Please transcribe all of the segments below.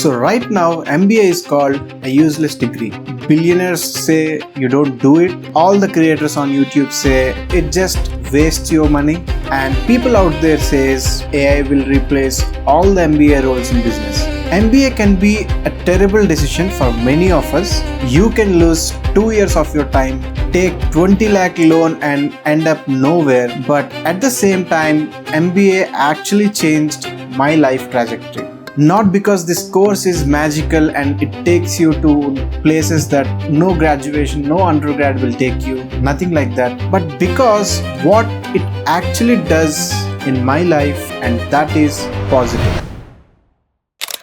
So right now, MBA is called a useless degree. Billionaires say you don't do it. All the creators on YouTube say it just wastes your money. And people out there says AI will replace all the MBA roles in business. MBA can be a terrible decision for many of us. You can lose 2 years of your time, take 20 lakh loan and end up nowhere. But at the same time, MBA actually changed my life trajectory. Not because this course is magical and it takes you to places that no graduation, no undergrad will take you, nothing like that, but because what it actually does in my life, and that is positive.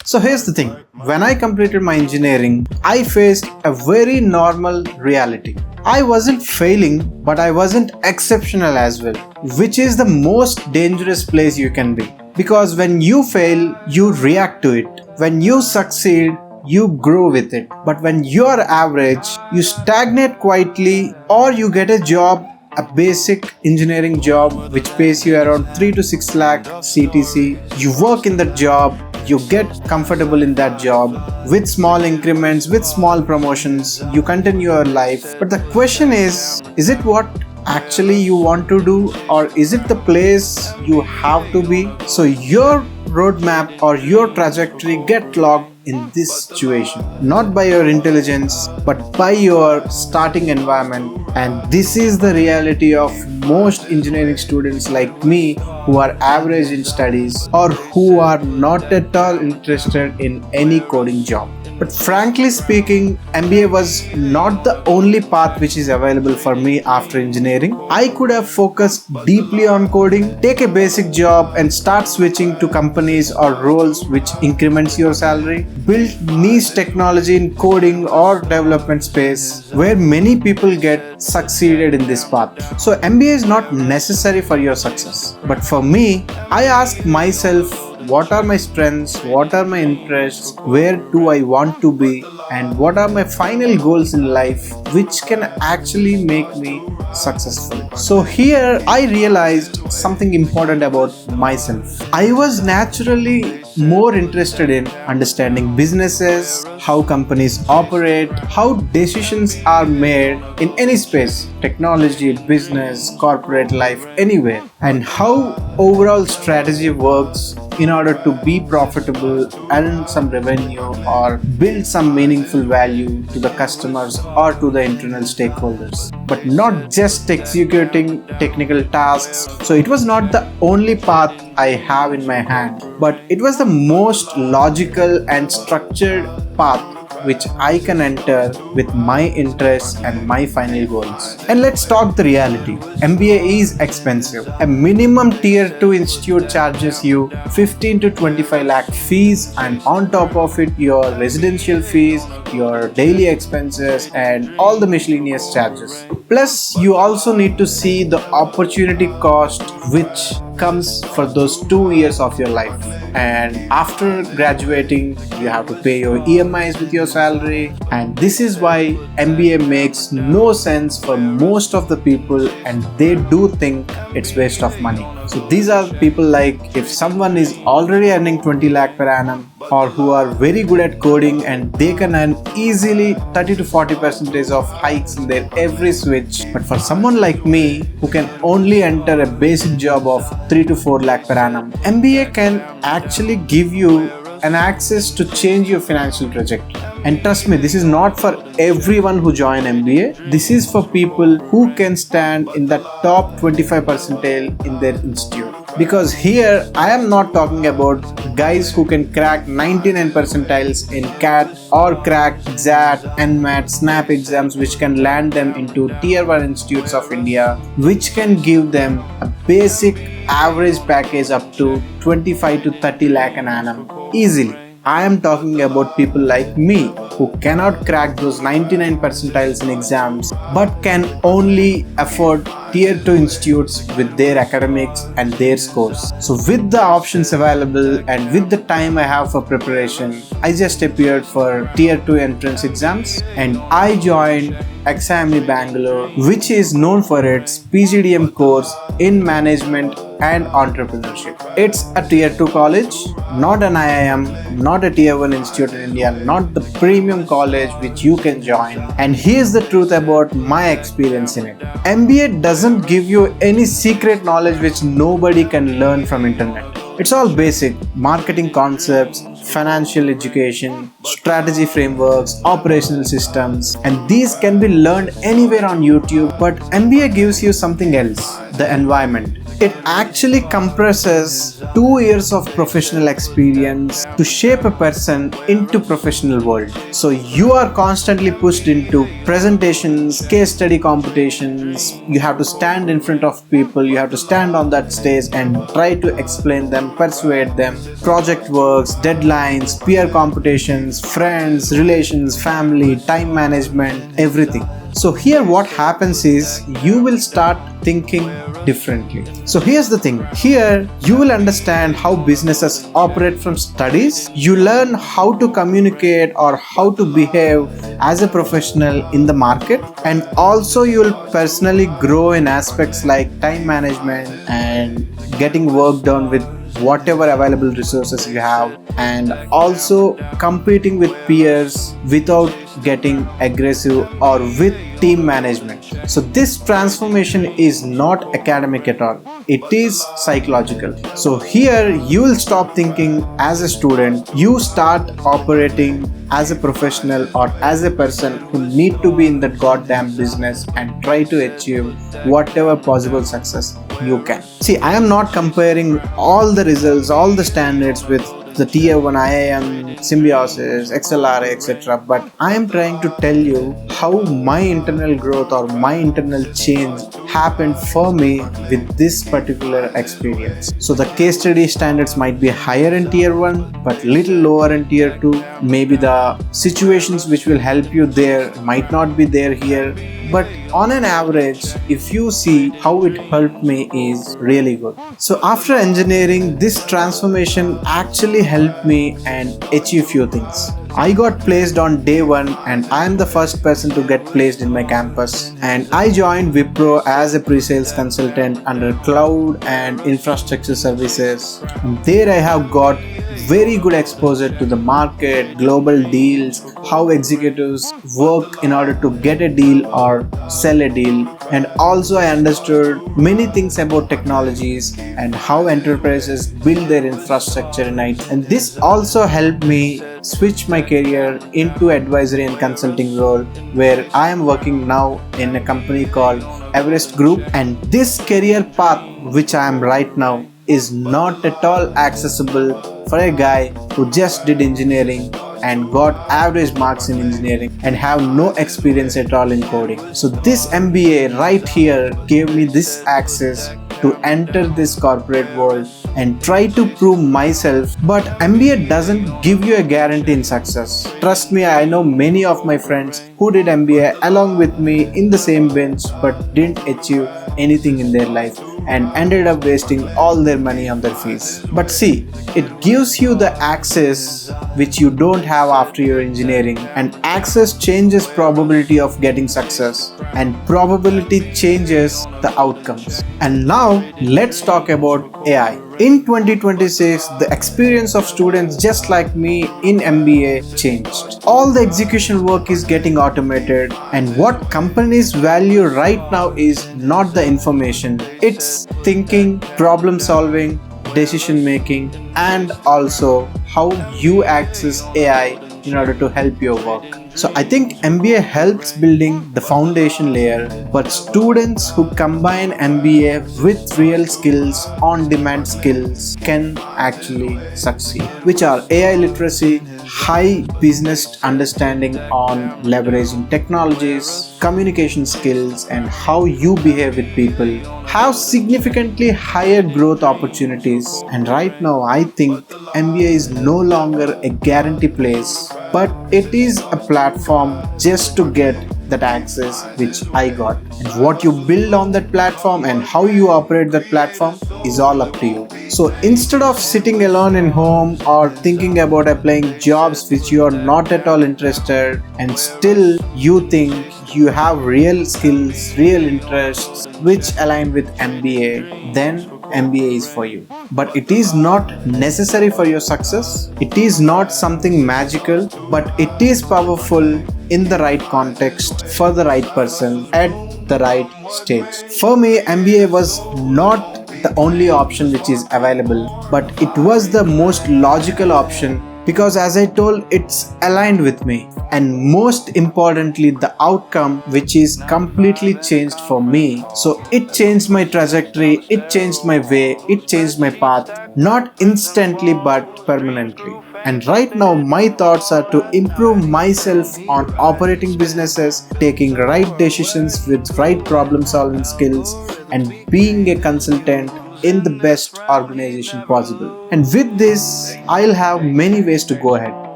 So here's the thing, when I completed my engineering, I faced a very normal reality. I wasn't failing, but I wasn't exceptional as well, which is the most dangerous place you can be. Because when you fail, you react to it. When you succeed, you grow with it. But when you're average, you stagnate quietly, or you get a job, a basic engineering job which pays you around 3 to 6 lakh CTC. You work in that job, you get comfortable in that job with small increments, with small promotions, you continue your life. But the question is it what actually you want to do, or is it the place you have to be? So your roadmap or your trajectory get locked in this situation, not by your intelligence but by your starting environment. And this is the reality of most engineering students like me who are average in studies or who are not at all interested in any coding job. But frankly speaking, MBA was not the only path which is available for me after engineering. I could have focused deeply on coding, take a basic job and start switching to companies or roles which increments your salary, build niche technology in coding or development space where many people get succeeded in this path. So MBA is not necessary for your success. But for me, I asked myself, what are my strengths, what are my interests, where do I want to be, and what are my final goals in life which can actually make me successful. So here I realized something important about myself. I was naturally more interested in understanding businesses, how companies operate, how decisions are made in any space, technology, business, corporate life, anywhere, and how overall strategy works in order to be profitable, earn some revenue, or build some meaningful value to the customers or to the internal stakeholders, but not just executing technical tasks. So it was not the only path I have in my hand, but it was the most logical and structured path which I can enter with my interests and my final goals. And let's talk the reality. MBA is expensive. A minimum tier 2 institute charges you 15 to 25 lakh fees, and on top of it your residential fees, your daily expenses and all the miscellaneous charges. Plus you also need to see the opportunity cost which comes for those 2 years of your life. And after graduating, you have to pay your EMIs with your salary, and this is why MBA makes no sense for most of the people, and they do think it's waste of money. So these are people like, if someone is already earning 20 lakh per annum or who are very good at coding and they can earn easily 30 to 40% of hikes in their every switch. But for someone like me who can only enter a basic job of 3 to 4 lakh per annum, MBA can actually give you an access to change your financial trajectory. And trust me, this is not for everyone who join MBA. This is for people who can stand in the top 25 percentile in their institute. Because here I am not talking about guys who can crack 99 percentiles in CAT or crack XAT, NMAT, SNAP exams which can land them into tier 1 institutes of India, which can give them a basic average package up to 25 to 30 lakh an annum easily. I am talking about people like me who cannot crack those 99 percentiles in exams but can only afford tier 2 institutes with their academics and their scores. So with the options available and with the time I have for preparation, I just appeared for tier 2 entrance exams and I joined Exami Bangalore, which is known for its PGDM course in management and entrepreneurship. It's a tier 2 college, not an IIM, not a tier 1 institute in India, not the premium college which you can join. And here's the truth about my experience in it. MBA doesn't give you any secret knowledge which nobody can learn from internet. It's all basic marketing concepts, financial education, strategy frameworks, operational systems, and these can be learned anywhere on YouTube. But MBA gives you something else, the environment. It actually compresses 2 years of professional experience to shape a person into professional world. So you are constantly pushed into presentations, case study competitions. You have to stand in front of people. You have to stand on that stage and try to explain them, persuade them. Project works, deadlines, peer competitions, friends, relations, family, time management, everything. So here what happens is you will start thinking differently. So here's the thing. Here you will understand how businesses operate from studies. You learn how to communicate or how to behave as a professional in the market, and also you will personally grow in aspects like time management and getting work done with whatever available resources you have, and also competing with peers without getting aggressive or with team management. So this transformation is not academic at all. It is psychological. So here you will stop thinking as a student. You start operating as a professional or as a person who need to be in that goddamn business and try to achieve whatever possible success you can. See, I am not comparing all the results, all the standards with the tier 1 IIM, Symbiosis, XLRA, etc. But I am trying to tell you how my internal growth or my internal change happened for me with this particular experience. So the case study standards might be higher in tier 1 but little lower in tier 2. Maybe the situations which will help you there might not be there here. But on an average, if you see how it helped me is really good. So after engineering, this transformation actually helped me and achieve few things. I got placed on day 1 and I am the first person to get placed in my campus, and I joined Wipro as a pre-sales consultant under cloud and infrastructure services. And there I have got very good exposure to the market, global deals, how executives work in order to get a deal or sell a deal, and also I understood many things about technologies and how enterprises build their infrastructure in IT. And this also helped me switch my career into advisory and consulting role, where I am working now in a company called Everest Group. And this career path which I am right now is not at all accessible for a guy who just did engineering and got average marks in engineering and have no experience at all in coding. So this MBA right here gave me this access to enter this corporate world and try to prove myself. But MBA doesn't give you a guarantee in success. Trust me, I know many of my friends who did MBA along with me in the same bench but didn't achieve anything in their life and ended up wasting all their money on their fees. But see, it gives you the access which you don't have after your engineering, and access changes probability of getting success, and probability changes the outcomes. And now let's talk about AI. In 2026, the experience of students just like me in MBA changed. All the execution work is getting automated, and what companies value right now is not the information. It's thinking, problem solving, decision making, and also how you access AI in order to help your work. So I think MBA helps building the foundation layer, but students who combine MBA with real skills, on-demand skills, can actually succeed, which are AI literacy, high business understanding on leveraging technologies, communication skills, and how you behave with people, have significantly higher growth opportunities. And right now I think MBA is no longer a guarantee place, but it is a platform just to get that access which I got. And what you build on that platform and how you operate that platform is all up to you. So instead of sitting alone in home or thinking about applying jobs which you are not at all interested, and still you think you have real skills, real interests which align with MBA, then MBA is for you. But it is not necessary for your success. It is not something magical, but it is powerful in the right context for the right person at the right stage. For me, MBA was not the only option which is available, but it was the most logical option because, as I told, it's aligned with me. And most importantly, the outcome which is completely changed for me. So it changed my trajectory, it changed my way, it changed my path, not instantly but permanently. And right now my thoughts are to improve myself on operating businesses, taking right decisions with right problem solving skills, and being a consultant in the best organization possible. And with this, I'll have many ways to go ahead.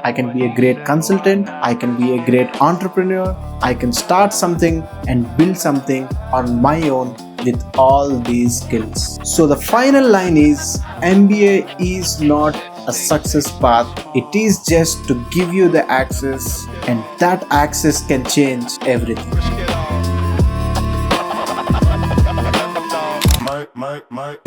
I can be a great consultant, I can be a great entrepreneur, I can start something and build something on my own with all these skills. So the final line is, MBA is not a success path, it is just to give you the access, and that access can change everything. My